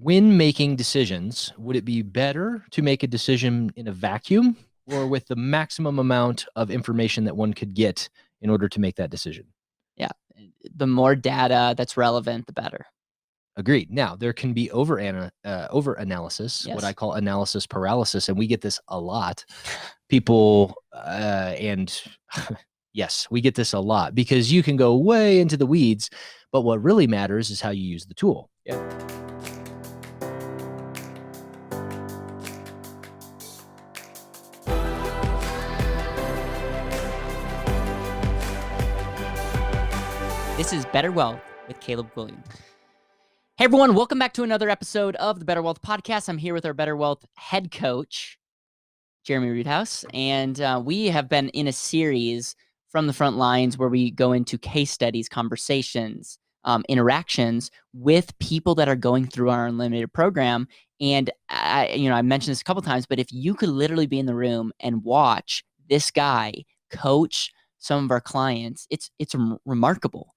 When making decisions, would it be better to make a decision in a vacuum or with the maximum amount of information that one could get in order to make that decision? Yeah. The more data that's relevant, the better. Agreed. Now, there can be over analysis, what I Yes. call analysis paralysis, and we get this a lot. People, and yes, we get this a lot because you can go way into the weeds, but what really matters is how you use the tool. Yeah. This is BetterWealth with Caleb Guilliams. Hey everyone, welcome back to another episode of the BetterWealth podcast. I'm here with our BetterWealth head coach, Jereme, and we have been in a series from the Frontlines where we go into case studies, conversations, interactions with people that are going through our unlimited program. And I mentioned this a couple times, but if you could literally be in the room and watch this guy coach some of our clients, it's remarkable.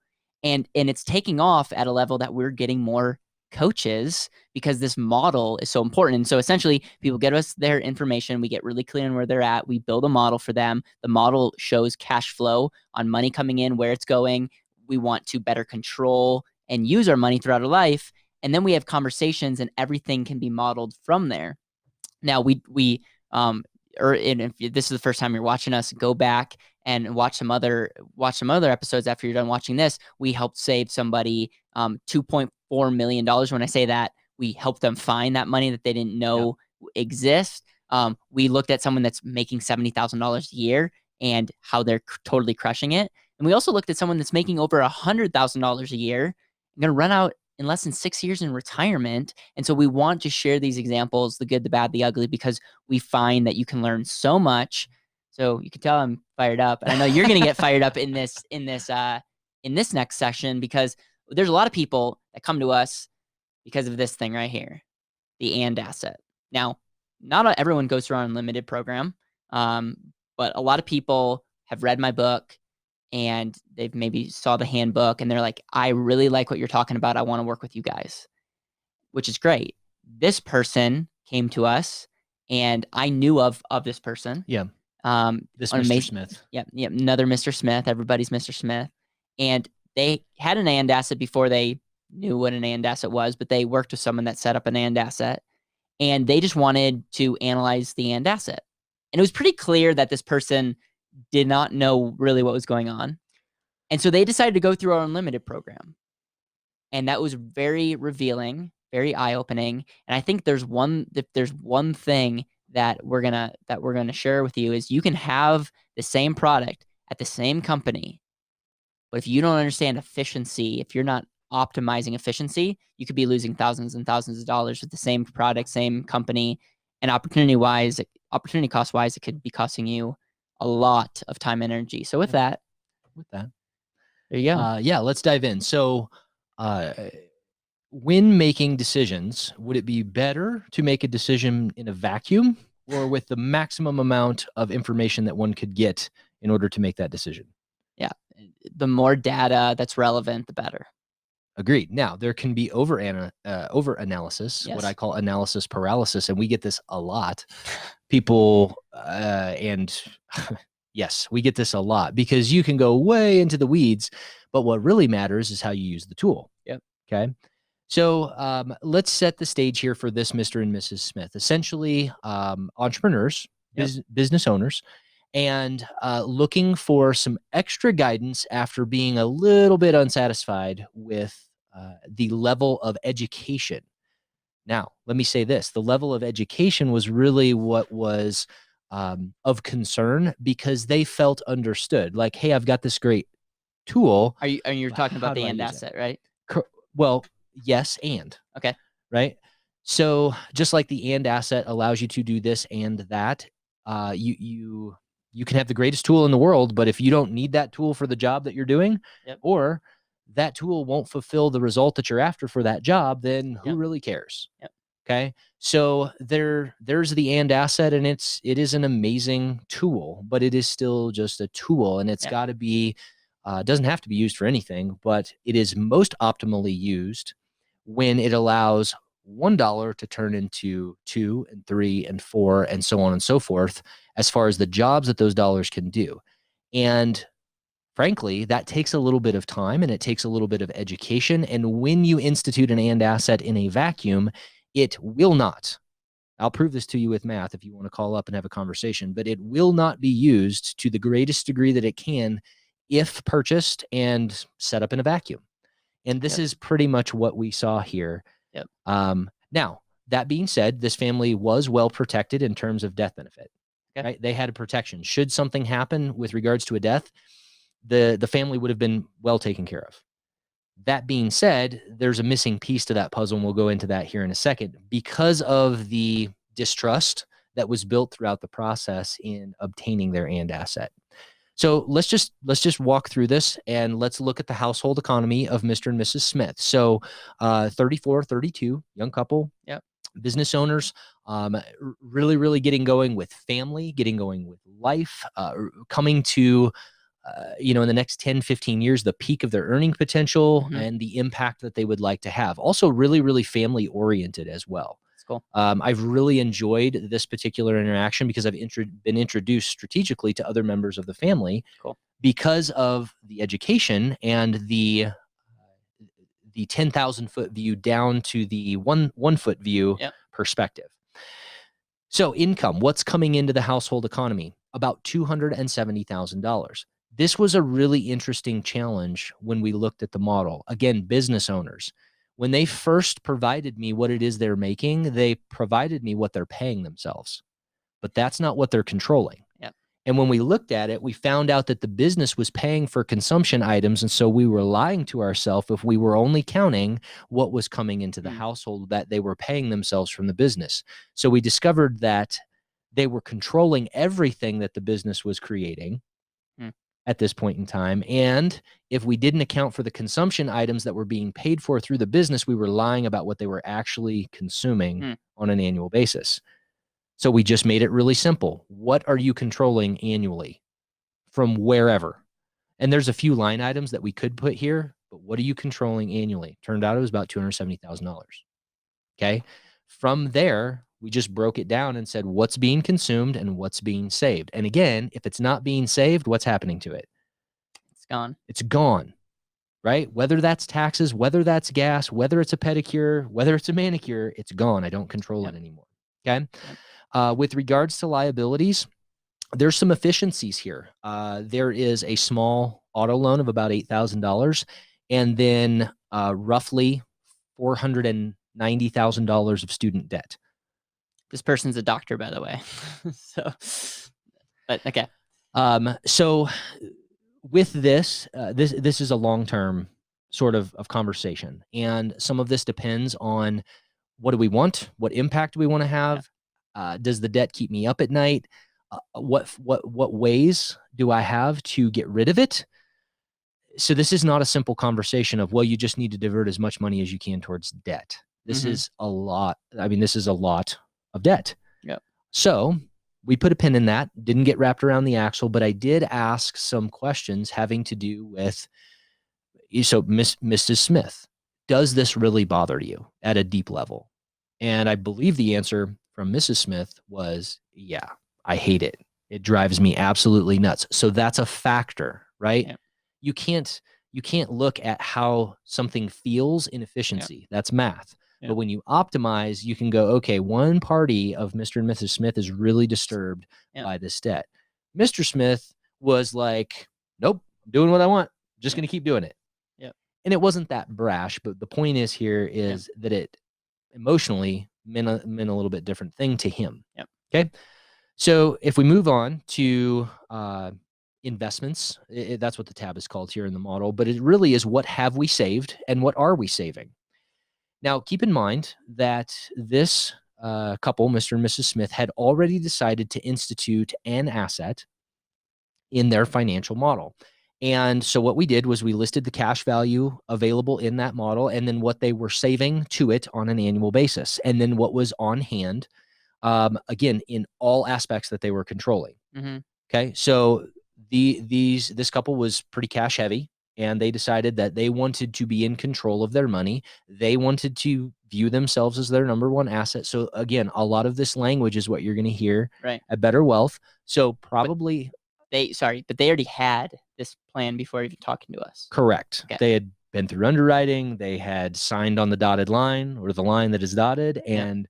And it's taking off at a level that we're getting more coaches because this model is so important. And so essentially people get us their information. We get really clear on where they're at. We build a model for them. The model shows cash flow on money coming in, where it's going. We want to better control and use our money throughout our life. And then we have conversations and everything can be modeled from there. Now if this is the first time you're watching us, go back and watch some other episodes after you're done watching this. We helped save somebody $2.4 million. When I say that, we helped them find that money that they didn't know exists. We looked at someone that's making $70,000 a year and how they're totally crushing it. And we also looked at someone that's making over $100,000 a year and going to run out in less than 6 years in retirement. And so we want to share these examples, the good, the bad, the ugly, because we find that you can learn so much. So you can tell I'm fired up. And I know you're going to get fired up in this next session, because there's a lot of people that come to us because of this thing right here, the and asset. Now, not everyone goes through our unlimited program, but a lot of people have read my book and they've maybe saw the handbook and they're like, I really like what you're talking about. I want to work with you guys, which is great. This person came to us and I knew of this person. Yeah. This Mr. Smith. Yeah. Another Mr. Smith. Everybody's Mr. Smith. And they had an and asset before they knew what an and asset was, but they worked with someone that set up an and asset and they just wanted to analyze the and asset. And it was pretty clear that this person did not know really what was going on. And so they decided to go through our unlimited program. And that was very revealing, very eye-opening. And I think there's one thing that we're gonna share with you is you can have the same product at the same company, but if you don't understand efficiency, if you're not optimizing efficiency, you could be losing thousands and thousands of dollars with the same product, same company, and opportunity cost-wise, it could be costing you a lot of time and energy. So with that, there you go. Yeah, let's dive in. So, when making decisions, would it be better to make a decision in a vacuum or with the maximum amount of information that one could get in order to make that decision? Yeah, the more data that's relevant, the better. Agreed. Now, there can be over analysis, what I call analysis paralysis, and we get this a lot. People, and yes, we get this a lot because you can go way into the weeds, but what really matters is how you use the tool. Yep. Okay. So let's set the stage here for this Mr. and Mrs. Smith, essentially entrepreneurs, business owners, and looking for some extra guidance after being a little bit unsatisfied with the level of education. Now, let me say this. The level of education was really what was of concern because they felt understood. Like, hey, I've got this great tool. You're talking about the and asset, right? Well, yes, and. Okay. Right? So just like the and asset allows you to do this and that, you can have the greatest tool in the world, but if you don't need that tool for the job that you're doing, or that tool won't fulfill the result that you're after for that job, then who really cares? Yep. Okay. So there's the and asset, and it is an amazing tool, but it is still just a tool, and it's got to be, doesn't have to be used for anything, but it is most optimally used when it allows $1 to turn into 2 and 3 and 4 and so on and so forth, as far as the jobs that those dollars can do. And frankly, that takes a little bit of time and it takes a little bit of education. And when you institute an and asset in a vacuum, it will not. I'll prove this to you with math if you want to call up and have a conversation, but it will not be used to the greatest degree that it can if purchased and set up in a vacuum. And this is pretty much what we saw here. Now, that being said, this family was well protected in terms of death benefit. Right? They had a protection. Should something happen with regards to a death, the family would have been well taken care of. That being said, there's a missing piece to that puzzle, and we'll go into that here in a second, because of the distrust that was built throughout the process in obtaining their and asset. So let's just walk through this and let's look at the household economy of Mr. and Mrs. Smith. So 34, 32, young couple, business owners, really getting going with family, getting going with life, coming to in the next 10, 15 years, the peak of their earning potential and the impact that they would like to have. Also really family oriented as well. That's cool. I've really enjoyed this particular interaction because I've been introduced strategically to other members of the family because of the education and the 10,000 foot view down to the one foot view perspective. So income, what's coming into the household economy? About $270,000. This was a really interesting challenge when we looked at the model. Again, business owners, when they first provided me what it is they're making, they provided me what they're paying themselves, but that's not what they're controlling. And when we looked at it, we found out that the business was paying for consumption items. And so we were lying to ourselves if we were only counting what was coming into the household that they were paying themselves from the business. So we discovered that they were controlling everything that the business was creating at this point in time. And if we didn't account for the consumption items that were being paid for through the business, we were lying about what they were actually consuming on an annual basis. So we just made it really simple. What are you controlling annually from wherever? And there's a few line items that we could put here, but what are you controlling annually? Turned out it was about $270,000. Okay. From there, we just broke it down and said what's being consumed and what's being saved. And again, if it's not being saved, what's happening to it? It's gone. It's gone, right? Whether that's taxes, whether that's gas, whether it's a pedicure, whether it's a manicure, it's gone. I don't control it anymore. Okay. With regards to liabilities, there's some efficiencies here. There is a small auto loan of about $8,000 and then roughly $490,000 of student debt. This person's a doctor, by the way. But okay. So with this, this is a long-term sort of conversation. And some of this depends on what do we want? What impact do we want to have? Does the debt keep me up at night? What ways do I have to get rid of it? So this is not a simple conversation of, well, you just need to divert as much money as you can towards debt. This is a lot. I mean, this is a lot of debt. So we put a pin in that, didn't get wrapped around the axle, but I did ask some questions having to do with, so Mrs. Smith, does this really bother you at a deep level? And I believe the answer from Mrs. Smith was, yeah, I hate it. It drives me absolutely nuts. So that's a factor, right? You can't look at how something feels in efficiency. That's math. But when you optimize, you can go, okay, one party of Mr. and Mrs. Smith is really disturbed by this debt. Mr. Smith was like, nope, I'm doing what I want. Just going to keep doing it. And it wasn't that brash, but the point is here is that it emotionally meant a little bit different thing to him. Okay. So if we move on to investments, that's what the tab is called here in the model, but it really is what have we saved and what are we saving? Now, keep in mind that this couple, Mr. and Mrs. Smith, had already decided to institute an asset in their financial model. And so what we did was we listed the cash value available in that model and then what they were saving to it on an annual basis. And then what was on hand, again, in all aspects that they were controlling. Okay. So this couple was pretty cash heavy and they decided that they wanted to be in control of their money. They wanted to view themselves as their number one asset. So again, a lot of this language is what you're going to hear Right. at BetterWealth. So probably they already had this plan before even talking to us. correct. Okay. They had been through underwriting. They had signed on the dotted line, or the line that is dotted, and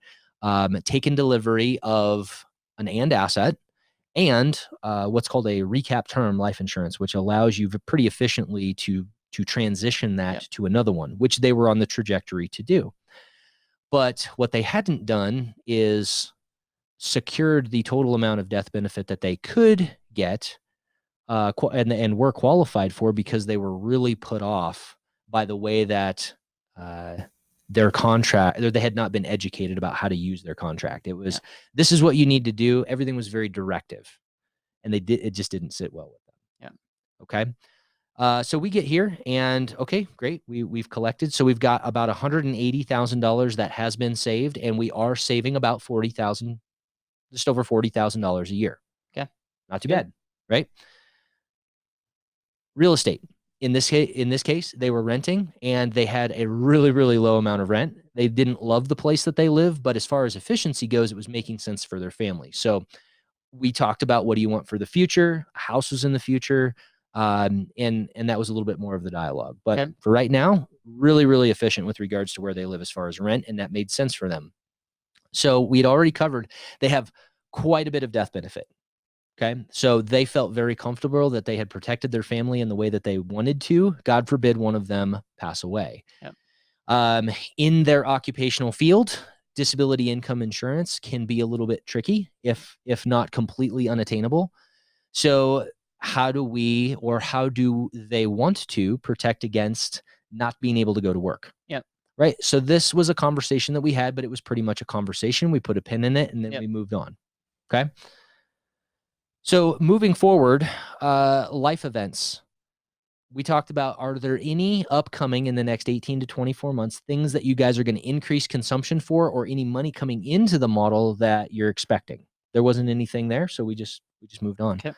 taken delivery of an and asset and what's called a recap term life insurance, which allows you pretty efficiently to transition that to another one, which they were on the trajectory to do. But what they hadn't done is secured the total amount of death benefit that they could get and were qualified for, because they were really put off by the way that their contract, they had not been educated about how to use their contract. It was, this is what you need to do. Everything was very directive, and it just didn't sit well with them. Yeah. Okay. So we get here and okay, great. We've collected. So we've got about $180,000 that has been saved, and we are saving about $40,000, just over $40,000 a year. Okay. Not too bad, right? Real estate. In this case, they were renting, and they had a really, really low amount of rent. They didn't love the place that they live, but as far as efficiency goes, it was making sense for their family. So we talked about, what do you want for the future? A house was in the future. And that was a little bit more of the dialogue. But for right now, really, really efficient with regards to where they live as far as rent, and that made sense for them. So we'd already covered, they have quite a bit of death benefit. Okay. So they felt very comfortable that they had protected their family in the way that they wanted to. God forbid one of them pass away. In their occupational field, disability income insurance can be a little bit tricky, if not completely unattainable. So how do they want to protect against not being able to go to work? Right. So this was a conversation that we had, but it was pretty much a conversation. We put a pin in it, and then we moved on. Okay. So moving forward, life events. We talked about, are there any upcoming in the next 18 to 24 months, things that you guys are going to increase consumption for, or any money coming into the model that you're expecting? There wasn't anything there, so we just moved on. Okay.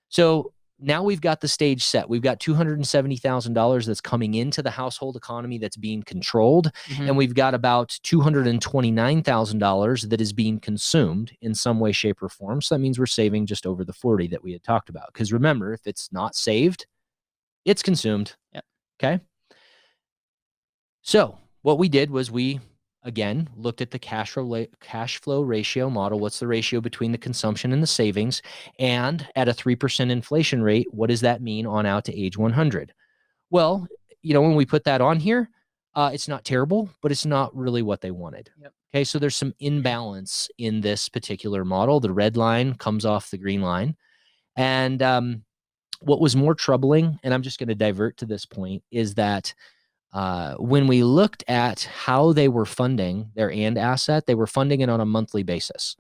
So now we've got the stage set. We've got $270,000 that's coming into the household economy that's being controlled, and we've got about $229,000 that is being consumed in some way, shape, or form. So that means we're saving just over the 40 that we had talked about. Because remember, if it's not saved, it's consumed. Okay. So what we did was we, again, looked at the cash flow ratio model. What's the ratio between the consumption and the savings? And at a 3% inflation rate, what does that mean on out to age 100? Well, when we put that on here, it's not terrible, but it's not really what they wanted. Okay. So there's some imbalance in this particular model. The red line comes off the green line. And, what was more troubling, and I'm just going to divert to this point, is that when we looked at how they were funding their and asset, they were funding it on a monthly basis.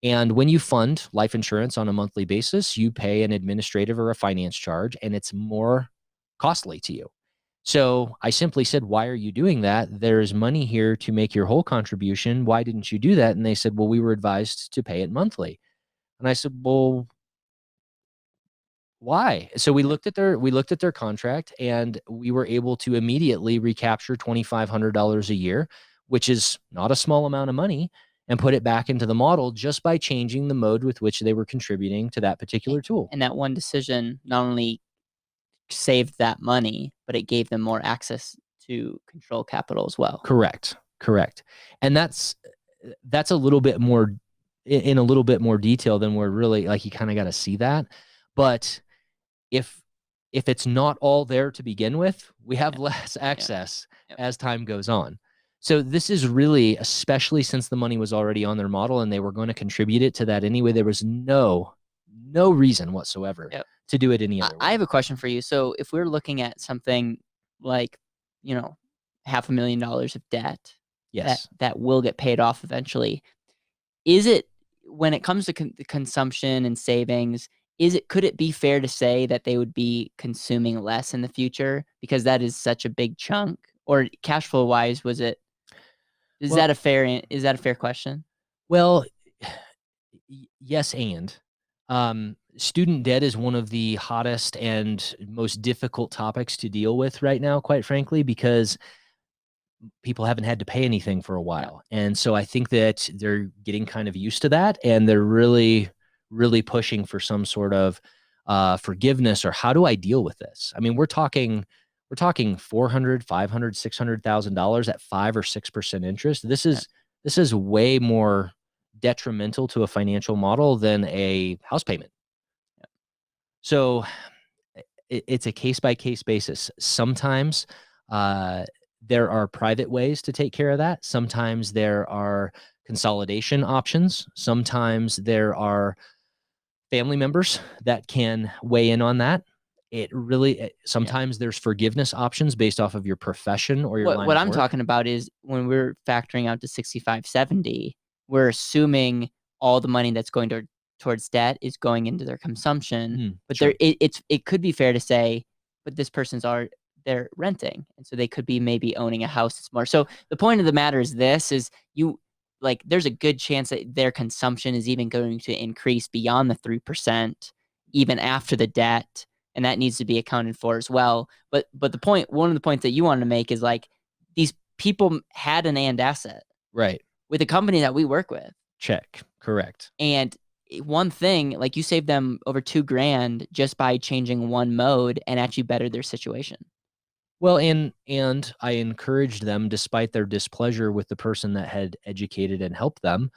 And when you fund life insurance on a monthly basis, you pay an administrative or a finance charge, and it's more costly to you. So I simply said, why are you doing that? There's money here to make your whole contribution. Why didn't you do that? And they said, well, we were advised to pay it monthly. And I said, well, why? So we looked at their contract, and we were able to immediately recapture $2,500 a year, which is not a small amount of money, and put it back into the model just by changing the mode with which they were contributing to that particular tool. And that one decision not only saved that money, but it gave them more access to control capital as well. Correct. And that's a little bit more, in a little bit more detail than we're really, like, you kind of got to see that. But if it's not all there to begin with, we have less access as time goes on. So this is really, especially since the money was already on their model and they were going to contribute it to that anyway, there was no reason whatsoever to do it any other way. I have a question for you. So if we're looking at something like, $500,000 of debt, that will get paid off eventually, is it, when it comes to consumption and savings, could it be fair to say that they would be consuming less in the future because that is such a big chunk? Or cash flow wise, is that a fair question? Well, yes, and student debt is one of the hottest and most difficult topics to deal with right now, quite frankly, because people haven't had to pay anything for a while. And so I think that they're getting kind of used to that, and they're really, really pushing for some sort of forgiveness, or how do I deal with this? I mean, we're talking $400,000, $500,000, $600,000 at 5 or 6% interest. This is way more detrimental to a financial model than a house payment. So it's a case-by-case basis. Sometimes there are private ways to take care of that. Sometimes there are consolidation options. Sometimes there are family members that can weigh in on that. Sometimes there's forgiveness options based off of your profession or your line What of I'm work. talking about is when we're factoring out to 65, 70, we're assuming all the money that's going towards debt is going into their consumption. But Sure. it could be fair to say, but this person's they're renting, and so they could be maybe owning a house that's more. So the point of the matter is there's a good chance that their consumption is even going to increase beyond the 3%, even after the debt, and that needs to be accounted for as well. But one of the points that you wanted to make is like these people had an and asset, right, with a company that we work with. Check. Correct. And one thing, like you saved them over $2,000 just by changing one mode and actually bettered their situation. Well, and I encouraged them, despite their displeasure with the person that had educated and helped them,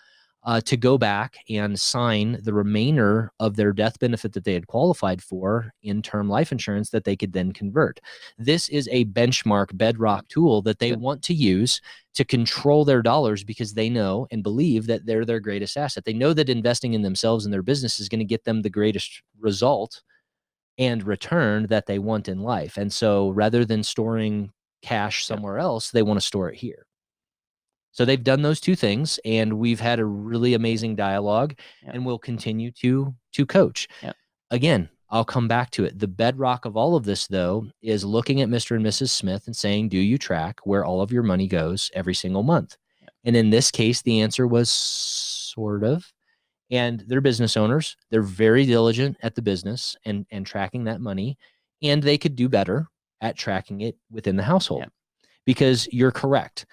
to go back and sign the remainder of their death benefit that they had qualified for in term life insurance that they could then convert. This is a benchmark bedrock tool that they want to use to control their dollars, because they know and believe that they're their greatest asset. They know that investing in themselves and their business is going to get them the greatest result and return that they want in life. And so rather than storing cash somewhere else, they want to store it here. So they've done those two things, and we've had a really amazing dialogue, and we'll continue to coach. Again, I'll come back to it. The bedrock of all of this, though, is looking at Mr. and Mrs. Smith and saying, do you track where all of your money goes every single month? And in this case, the answer was sort of. And they're business owners. They're very diligent at the business and tracking that money, and they could do better at tracking it within the household. Because you're correct.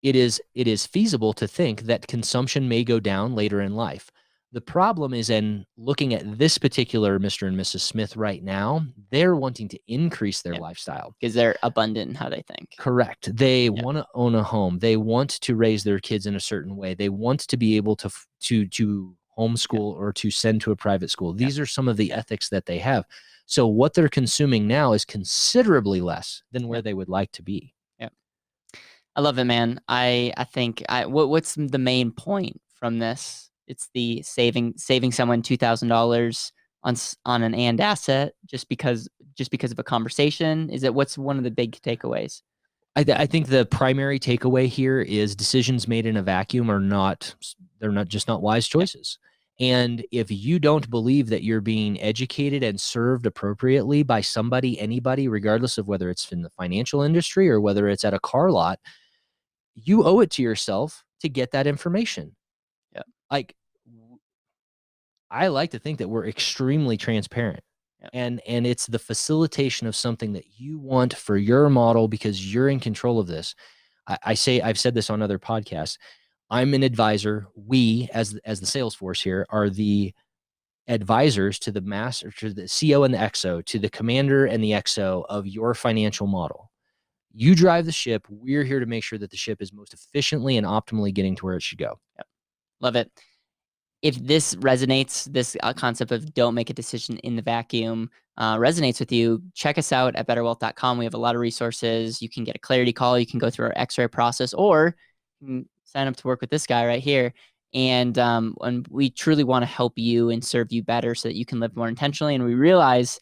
It is feasible to think that consumption may go down later in life. The problem is, in looking at this particular Mr. and Mrs. Smith right now, they're wanting to increase their lifestyle. Because they're abundant in how they think. Correct. They want to own a home. They want to raise their kids in a certain way. They want to be able to homeschool or to send to a private school. These are some of the ethics that they have. So what they're consuming now is considerably less than where they would like to be. I love it, man. I think what's the main point from this? It's the saving someone $2,000 on an and asset just because of a conversation. Is it what's one of the big takeaways? I think the primary takeaway here is decisions made in a vacuum are not wise choices. And if you don't believe that you're being educated and served appropriately by anybody, regardless of whether it's in the financial industry or whether it's at a car lot, you owe it to yourself to get that information. Like, I like to think that we're extremely transparent. And it's the facilitation of something that you want for your model because you're in control of this. I've said this on other podcasts. I'm an advisor. We, as the sales force here, are the advisors to the master, to the CO and the XO, to the commander and the XO of your financial model. You drive the ship. We're here to make sure that the ship is most efficiently and optimally getting to where it should go. Love it. If this resonates, this concept of don't make a decision in the vacuum resonates with you, check us out at betterwealth.com. We have a lot of resources. You can get a clarity call. You can go through our x-ray process, or you can sign up to work with this guy right here. And we truly want to help you and serve you better so that you can live more intentionally. And we realize if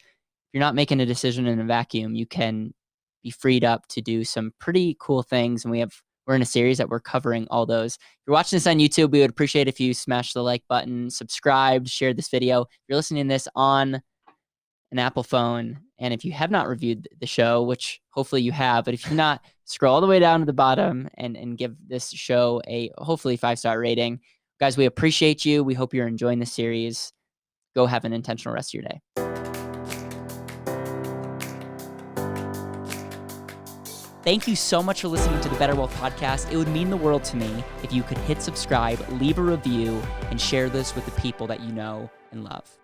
you're not making a decision in a vacuum, you can be freed up to do some pretty cool things. And we're in a series that we're covering all those. If you're watching this on YouTube, we would appreciate if you smash the like button, subscribed, shared this video. If you're listening to this on an Apple phone, and if you have not reviewed the show, which hopefully you have, but if you're not, scroll all the way down to the bottom and give this show a hopefully 5-star rating. Guys, we appreciate you. We hope you're enjoying the series. Go have an intentional rest of your day. Thank you so much for listening to the Better Wealth Podcast. It would mean the world to me if you could hit subscribe, leave a review, and share this with the people that you know and love.